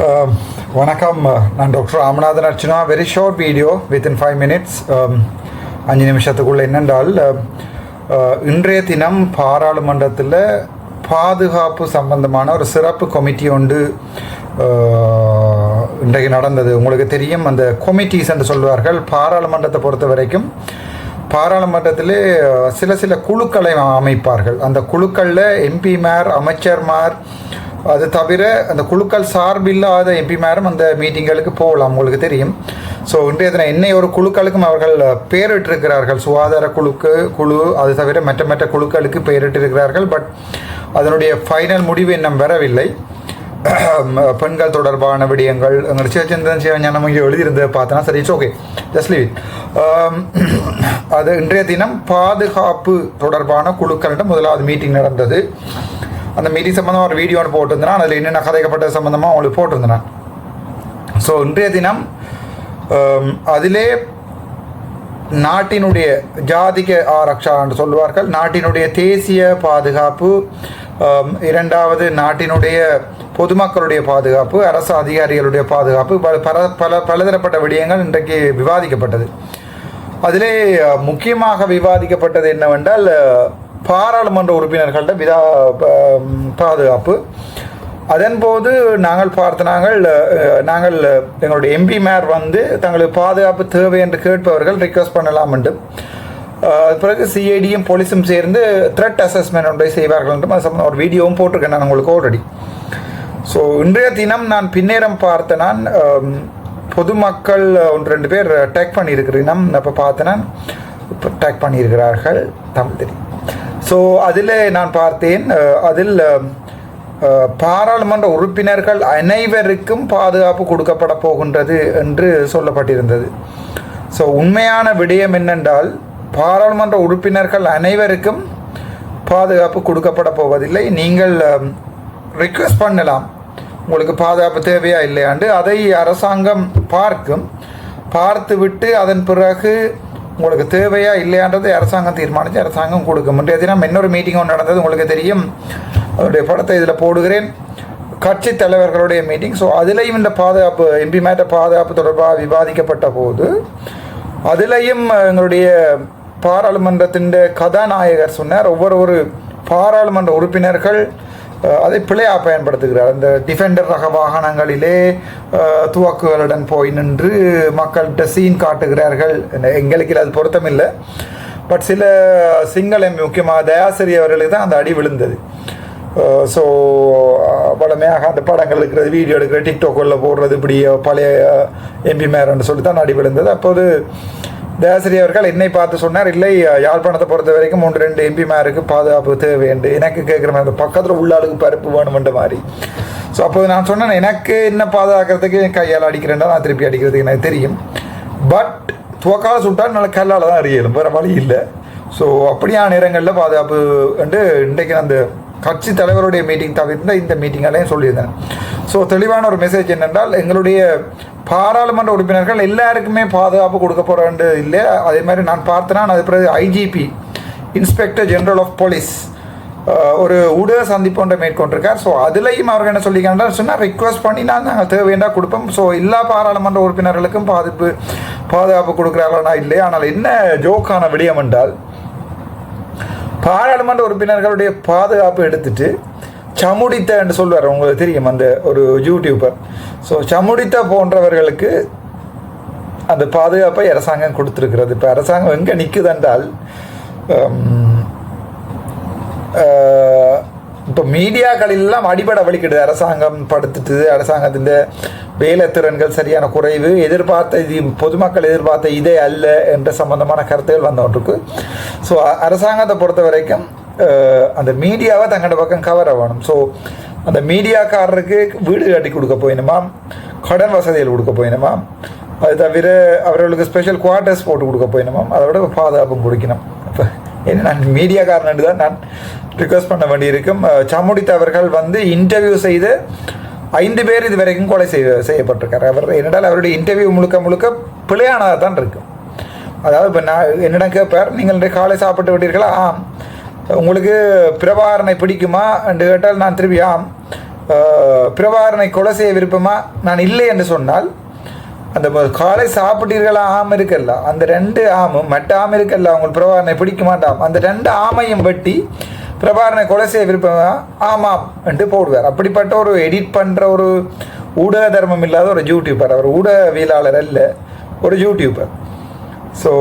வணக்கம். நான் doctor Ramanathan Archana. Very short video within 5 minutes. 5 நிமிஷத்துக்குள்ளே என்னென்றால், இன்றைய தினம் பாராளுமன்றத்தில் பாதுகாப்பு சம்பந்தமான ஒரு சிறப்பு கமிட்டி ஒன்று இன்றைக்கு நடந்தது. உங்களுக்கு தெரியும், அந்த கொமிட்டிஸ் என்று சொல்வார்கள். பாராளுமன்றத்தை பொறுத்த வரைக்கும் பாராளுமன்றத்திலே சில குழுக்களை அமைப்பார்கள். அந்த குழுக்களில் எம்பிமார், அமைச்சர்மார், அது தவிர அந்த குழுக்கள் சார்பில்லாத எம்பிமாரும் அந்த மீட்டிங்களுக்கு போகலாம். உங்களுக்கு தெரியும். ஸோ இன்றைய தினம் என்னை ஒரு குழுக்களுக்கும் அவர்கள் பெயரிட்டிருக்கிறார்கள். சுகாதார குழு அது தவிர மற்ற குழுக்களுக்கு பெயரிட்டிருக்கிறார்கள். பட் அதனுடைய ஃபைனல் முடிவு இன்னும் வரவில்லை. பெண்கள் தொடர்பான விடயங்கள் எங்கள் சிவச்சந்திரன் சிவஞானம் இங்கே எழுதியிருந்ததை பார்த்தோன்னா சரி, it's okay, just leave it. அது இன்றைய தினம் பாதுகாப்பு தொடர்பான குழுக்களிடம் முதலாவது மீட்டிங் நடந்தது. அந்த மீட்டிங் சம்மந்தமாக ஒரு வீடியோ ஒன்று போட்டிருந்தேன். அதில் என்னென்ன கதைக்கப்பட்ட சம்மந்தமாக அவங்களுக்கு போட்டிருந்தேன். ஸோ இன்றைய தினம் அதிலே நாட்டினுடைய ஜாதிக ஆரக்ஷா என்று சொல்லுவார்கள், நாட்டினுடைய தேசிய பாதுகாப்பு, இரண்டாவது நாட்டினுடைய பொதுமக்களுடைய பாதுகாப்பு, அரசு அதிகாரிகளுடைய பாதுகாப்பு, பலதரப்பட்ட விடயங்கள் இன்றைக்கு விவாதிக்கப்பட்டது. அதிலே முக்கியமாக விவாதிக்கப்பட்டது என்னவென்றால், பாராளுமன்ற உறுப்பினர்கள்ட பாதுகாப்பு. அதன்போது நாங்கள் எங்களுடைய எம்பிமார் தங்களுக்கு பாதுகாப்பு தேவை என்று கேட்பவர்கள் ரிக்வெஸ்ட் பண்ணலாம் என்று, பிறகு சிஐடியும் போலீஸும் சேர்ந்து த்ரெட் அசஸ்மெண்ட் ஒன்றை செய்வார்கள் என்றும் அது சம்பந்தம் ஒரு வீடியோவும் போட்டிருக்கேன் நான் உங்களுக்கு ஆல்ரெடி. ஸோ இன்றைய தினம் நான் பின்னேறம் நான் பொதுமக்கள் 1-2 பேர் டேக் பண்ணியிருக்கிறேன். இப்போ பார்த்தேன், இப்போ டேக் பண்ணியிருக்கிறார்கள், தமிழ் தெரியும். ஸோ அதில் நான் பார்த்தேன், அதில் பாராளுமன்ற உறுப்பினர்கள் அனைவருக்கும் பாதுகாப்பு கொடுக்கப்பட போகின்றது என்று சொல்லப்பட்டிருந்தது. ஸோ உண்மையான விடயம் என்னென்றால், பாராளுமன்ற உறுப்பினர்கள் அனைவருக்கும் பாதுகாப்பு கொடுக்கப்பட போவதில்லை. நீங்கள் ரிக்வெஸ்ட் பண்ணலாம், உங்களுக்கு பாதுகாப்பு தேவையா இல்லையாண்டு. அதை அரசாங்கம் பார்த்து விட்டு அதன் பிறகு உங்களுக்கு தேவையா இல்லையான்றதை அரசாங்கம் தீர்மானித்து அரசாங்கம் கொடுக்கும். இன்றைய தினம் இன்னொரு மீட்டிங் ஒன்று நடந்தது, உங்களுக்கு தெரியும். அதனுடைய படத்தை இதில் போடுகிறேன். கட்சி தலைவர்களுடைய மீட்டிங். ஸோ அதிலையும் இந்த பாதுகாப்பு எம்பிமாற்ற பாதுகாப்பு தொடர்பாக விவாதிக்கப்பட்ட போது அதிலையும் எங்களுடைய பாராளுமன்றத்தின் கதாநாயகர் சொன்னார், ஒவ்வொரு பாராளுமன்ற உறுப்பினர்கள் அதை பிழையாக பயன்படுத்துகிறார். அந்த டிஃபெண்டர் ரக வாகனங்களிலே துவக்குகளுடன் போய் நின்று மக்கள்கிட்ட சீன் காட்டுகிறார்கள். எங்களுக்கு அது பொருத்தமில்லை. பட் சில சிங்கள முக்கியமாக தயாசிரி அவர்களுக்கு தான் அந்த அடி விழுந்தது. ஸோ பழமையாக அந்த படங்கள் இருக்கிறது, வீடியோ எடுக்கிறது, டிக்டாக்கில் போடுறது, இப்படி பழைய எம்பி மேரன்னு சொல்லி தான் அடி விழுந்தது. அப்போது தயாசிரி அவர்கள் என்னை பார்த்து சொன்னார், இல்லை, யாழ்ப்பாணத்தை பொறுத்த வரைக்கும் 1-2 எம்பிமாருக்கு பாதுகாப்பு தேவை என்று. எனக்கு கேட்குற மாதிரி அந்த பக்கத்தில் உள்ள ஆளுக்கு பருப்பு வேணுமென்ற மாதிரி. ஸோ அப்போது நான் சொன்னேன், எனக்கு என்ன பாதுகாக்கிறதுக்கு கையால் அடிக்கிறேன்னா நான் திருப்பி அடிக்கிறதுக்கு எனக்கு தெரியும். பட் துவக்கால சுட்டால் நல்ல கல்லால் தான் அறியலும், வேறு வழி இல்லை. ஸோ அப்படியான நேரங்களில் பாதுகாப்பு என்று இன்றைக்கு அந்த கட்சி தலைவருடைய மீட்டிங் தவிர்த்து இந்த மீட்டிங்களையும் சொல்லியிருந்தேன். ஸோ தெளிவான ஒரு மெசேஜ் என்னென்றால், எங்களுடைய பாராளுமன்ற உறுப்பினர்கள் எல்லாருக்குமே பாதுகாப்பு கொடுக்க போகிறது இல்லை. அதே மாதிரி நான் பார்த்தேன்னா, அது பிறகு IGP, inspector general of police ஒரு ஊடக சந்திப்பு ஒன்றை மேற்கொண்டிருக்கார். ஸோ அதுலேயும் அவர்கள் என்ன சொல்லிக்கிறார்கள் சொன்னால், ரிக்வெஸ்ட் பண்ணி நாங்கள் தேவையா கொடுப்போம். ஸோ எல்லா பாராளுமன்ற உறுப்பினர்களுக்கும் பாதுகாப்பு கொடுக்குறாங்களா இல்லை. ஆனால் என்ன ஜோக்கான விடயம் என்றால், பாராளுமன்ற உறுப்பினர்களுடைய பாதுகாப்பு எடுத்துட்டு சமுடித்த என்று சொல்வார், உங்களுக்கு தெரியும், அந்த ஒரு யூடியூபர். ஸோ சமுடித்த போன்றவர்களுக்கு அந்த பாதுகாப்பை அரசாங்கம் கொடுத்துருக்கிறது. இப்போ அரசாங்கம் எங்கே நிற்குதென்றால், இப்போ மீடியாக்களெல்லாம் அடிபட வலிக்கிடுது. அரசாங்கம் படுத்துட்டு, அரசாங்கத்தின் வேலை திறன்கள் சரியான குறைவு, பொதுமக்கள் எதிர்பார்த்த இதே அல்ல என்ற சம்பந்தமான கருத்துகள் வந்தவற்றுக்கு. ஸோ அரசாங்கத்தை பொறுத்த வரைக்கும் அந்த மீடியாவை தங்களோட பக்கம் கவர் ஆகணும். ஸோ அந்த மீடியாக்காரருக்கு வீடு கட்டி கொடுக்க போயினுமாம், கடன் வசதிகள் கொடுக்க போயினுமாம், அது தவிர அவர்களுக்கு ஸ்பெஷல் குவார்ட்டர்ஸ் போட்டு கொடுக்க போயினுமாம், அதை விட பாதுகாப்பும் கொடுக்கணும். இப்போ என்ன, நான் மீடியாக்காரனு தான் நான் ரிக்வெஸ்ட் பண்ண வேண்டியிருக்கும். சமுடித்தவர்கள் இன்டர்வியூ செய்து 5 பேர் இது வரைக்கும் கொலை செய்யப்பட்டிருக்கார். என்னடால் அவருடைய இன்டர்வியூ முழுக்க பிழையானதாக தான் இருக்கும். அதாவது இப்போ நான் என்னிடம் கேட்பார், நீங்கள் காலை சாப்பிட்டு விட்டீர்களா? உங்களுக்கு பிரபாகரனை பிடிக்குமா என்று கேட்டால் நான் திரும்பி பிரபாகரனை கொலை செய்ய விருப்பமா நான் இல்லை என்று சொன்னால் அந்த காலை சாப்பிட்டீர்களா ஆம் இருக்கல்ல, அந்த 2 ஆமும் மற்ற ஆம் இருக்கல்ல அவங்க பிரபாகரனை பிடிக்க மாட்டாம், அந்த 2 ஆமையும் வெட்டி பிரபாகரனை கொலை செய்ய விருப்பமா ஆமாம் என்று போடுவார். அப்படிப்பட்ட ஒரு எடிட் பண்ணுற ஒரு ஊடக தர்மம் இல்லாத ஒரு யூடியூபர், அவர் ஊடகவியலாளர் அல்ல, ஒரு யூடியூபர். ஸோ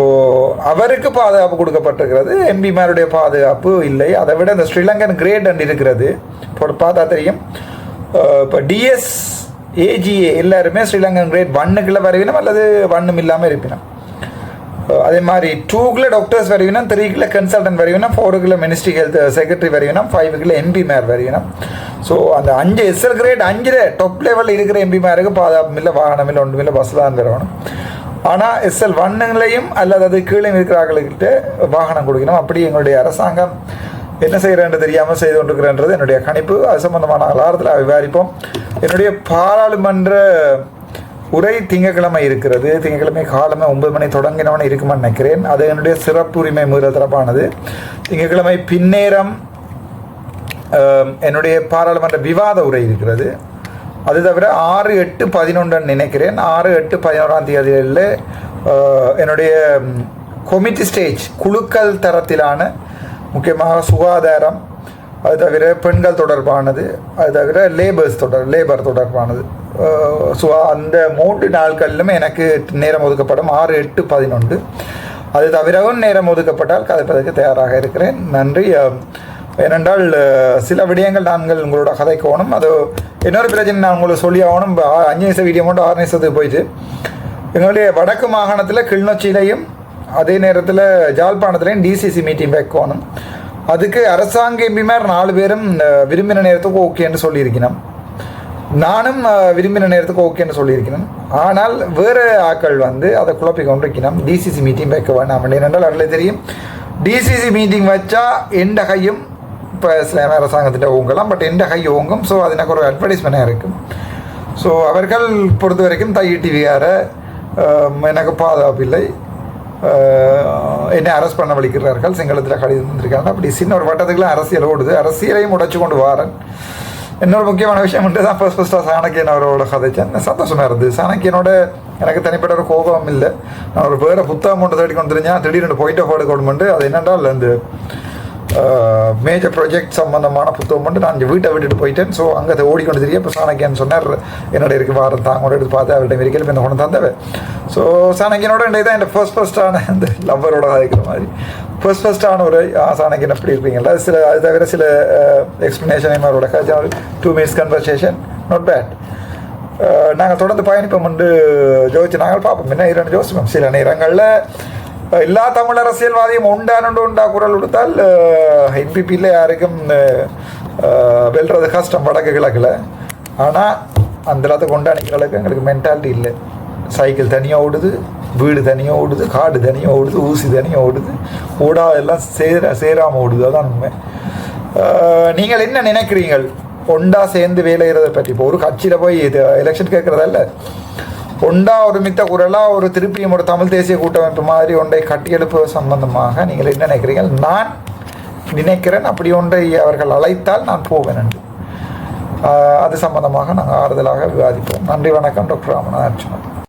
அவருக்கு பாதுகாப்பு கொடுக்கப்பட்டிருக்கிறது, எம்பிமாருடைய பாதுகாப்பு இல்லை. அதை விட இந்த ஸ்ரீலங்கன் கிரேட் அண்ட் இருக்கிறது, இப்போ பார்த்தா தெரியும். இப்போ டிஎஸ் ஏஜிஏ எல்லாருமே ஸ்ரீலங்கன் கிரேட் 1க்குள்ள வருவினம் அல்லது 1 இல்லாமல் இருப்பினோம். அதே மாதிரி 2க்குள்ள டாக்டர்ஸ் வருவினம், 3க்குள்ள கன்சல்டன்ட் வருவினம், 4க்குள்ள மினிஸ்ட்ரி ஹெல்த் செக்ரட்டரி வருவினம், 5க்குள்ள எம்பிமார் வருவினம். ஸோ அந்த 5 எஸ்எல் கிரேட் 5 டாப் லெவலில் இருக்கிற எம்பிமாருக்கு பாதுகாப்பு இல்லை, வாகனம் இல்லை, ஒன்றும் இல்லை, பஸ் தான் வரணும். ஆனால் எஸ்எல் 1ங்களையும் அல்லது அது கீழே இருக்கிறார்களுக்கிட்ட வாகனம் கொடுக்கணும். அப்படி எங்களுடைய அரசாங்கம் என்ன செய்கிறேன்னு தெரியாமல் செய்து கொண்டிருக்கிறன்றது என்னுடைய கணிப்பு. அது சம்பந்தமான ஆரத்தில் விவாதிப்போம். என்னுடைய பாராளுமன்ற உரை திங்கக்கிழமை இருக்கிறது. திங்கக்கிழமை காலமே 9 மணி தொடங்கினவனே இருக்குமான்னு நினைக்கிறேன். அது என்னுடைய சிறப்பு உரிமை மீறல் தரப்பானது. திங்கக்கிழமை பின்னேரம் என்னுடைய பாராளுமன்ற விவாத உரை இருக்கிறது. அது தவிர 6, 8, 11 நினைக்கிறேன். 6, 8, 11 தேதிகளில் என்னுடைய கொமிட்டி ஸ்டேஜ் குழுக்கள் தரத்திலான முக்கியமாக சுகாதாரம், அது தவிர பெண்கள் தொடர்பானது, அது தவிர லேபர் தொடர்பானது, அந்த 3 நாட்களிலுமே எனக்கு நேரம் ஒதுக்கப்படும். 6, 8, 11 அது தவிரவும் நேரம் ஒதுக்கப்பட்டால் கதைப்பதற்கு தயாராக இருக்கிறேன். நன்றி. ஏனென்றால் சில விடயங்கள் நாங்கள் உங்களோட கதைக்கோணும். அது இன்னொரு பிரச்சனை நான் உங்களுக்கு சொல்லி ஆகணும். 5 நிமிஷம் வீடியோ மட்டும் 6 நிமிஷத்துக்கு போயிட்டு எங்களுடைய வடக்கு மாகாணத்தில் கிளிநொச்சியிலையும் அதே நேரத்தில் ஜாழ்ப்பாணத்துலேயும் டிசிசி மீட்டிங் வைக்கணும். அதுக்கு அரசாங்க எம்பிமார் 4 பேரும் விரும்பின நேரத்துக்கு ஓகேன்னு சொல்லியிருக்கணும். நானும் விரும்பின நேரத்துக்கு ஓகேன்னு சொல்லியிருக்கணும். ஆனால் வேறு ஆக்கள் அதை குழப்பி கொண்டிருக்கணும். டிசிசி மீட்டிங் வைக்க வேண்டாம் என்றால் அதில் தெரியும். டிசிசி மீட்டிங் வச்சா எந்த கையும் இப்போ சில அரசாங்கத்திட்ட ஓங்கலாம், பட் எந்த கை ஓங்கும். ஸோ அது எனக்கு ஒரு அட்வர்டைஸ்மெண்ட்டாக இருக்கும். ஸோ அவர்கள் பொறுத்த வரைக்கும் டிவியார எனக்கு பாதுகாப்பு இல்லை, என்னை அரெஸ்ட் பண்ண வலிக்கிறார்கள், சிங்களத்தில் கடிதம் வந்திருக்காங்க. அப்படி சின்ன ஒரு வட்டத்துக்குலாம் அரசியல் ஓடுது. அரசியலையும் உடைச்சு கொண்டு வாரன். இன்னொரு முக்கியமான விஷயம் மட்டும் தான் ஃபர்ஸ்ட்டாக சாணக்கியன் அவரோட கதைச்சேன். சந்தோஷமாக இருந்தது. சாணக்கியனோட எனக்கு தனிப்பட்ட ஒரு கோபம் இல்லை. நான் ஒரு வேறு புத்தகம் ஒன்று தேடி கொண்டு தெரிஞ்சேன். திடீர்னு போயிட்டு போடு கவர்மெண்ட் அது என்னென்றால் அந்த மேஜர் ப்ராஜெக்ட் சம்பந்தமான புத்தகம் மட்டும் நான் வீட்டை விட்டுட்டு போயிட்டேன். ஸோ அங்கே அதை ஓடிக்கொண்டு தெரியும். இப்போ சாணக்கியன் சொன்னார் என்னோட இருக்கு வாரம் தான் கூட எடுத்து பார்த்தேன், அவர்கிட்ட விரிக்கல் இப்போ கொண்டு தந்தவன். ஸோ சாணக்கியனோட இன்றைக்கு தான் என் ஃபர்ஸ்டான இந்த லவ்வரோட கதைக்கிற மாதிரி ஃபர்ஸ்டான ஒரு சாணக்கியன் எப்படி இருப்பீங்களா. அது தவிர சில எக்ஸ்ப்ளனேஷன் அவரோட கதை 2 minutes கன்வர்சேஷன் நாட் பேட். நாங்கள் தொடர்ந்து பயணிப்போம் என்று ஜோதிச்சு நாங்கள் பார்ப்போம். என்ன 2 யோசிப்போம். சில நேரங்களில் எல்லா தமிழ் அரசியல்வாதியும் உண்டா குரல் கொடுத்தால் என்பிபியில் யாருக்கும் வெல்றது கஷ்டம் வடக்கு கிழக்கில். ஆனால் அந்த எல்லாத்துக்கு கொண்டாடிக்கிற அளவுக்கு எங்களுக்கு மென்டாலிட்டி இல்லை. சைக்கிள் தனியாக ஓடுது, வீடு தனியாக ஓடுது, காடு தனியாக ஓடுது, ஊசி தனியாக ஓடுது, ஓடாதெல்லாம் சேராமல் ஓடுது. அதான் உண்மை. நீங்கள் என்ன நினைக்கிறீங்கள் ஒண்டா சேர்ந்து வேலைகிறத பற்றி? இப்போ ஒரு கட்சியில் போய் இது எலெக்ஷன் கேட்குறதல்ல, ஒண்டா ஒரு மித்த குரலாக ஒரு திருப்பியும் ஒரு தமிழ் தேசிய கூட்டமைப்பு மாதிரி ஒன்றை கட்டியெழுப்பு சம்பந்தமாக நீங்கள் என்ன நினைக்கிறீர்கள்? நான் நினைக்கிறேன் அப்படி ஒன்றை அவர்கள் அழைத்தால் நான் போவேன் என்று. அது சம்பந்தமாக நாங்கள் ஆறுதலாக விவாதிப்போம். நன்றி, வணக்கம். டாக்டர் ராமநாதன்.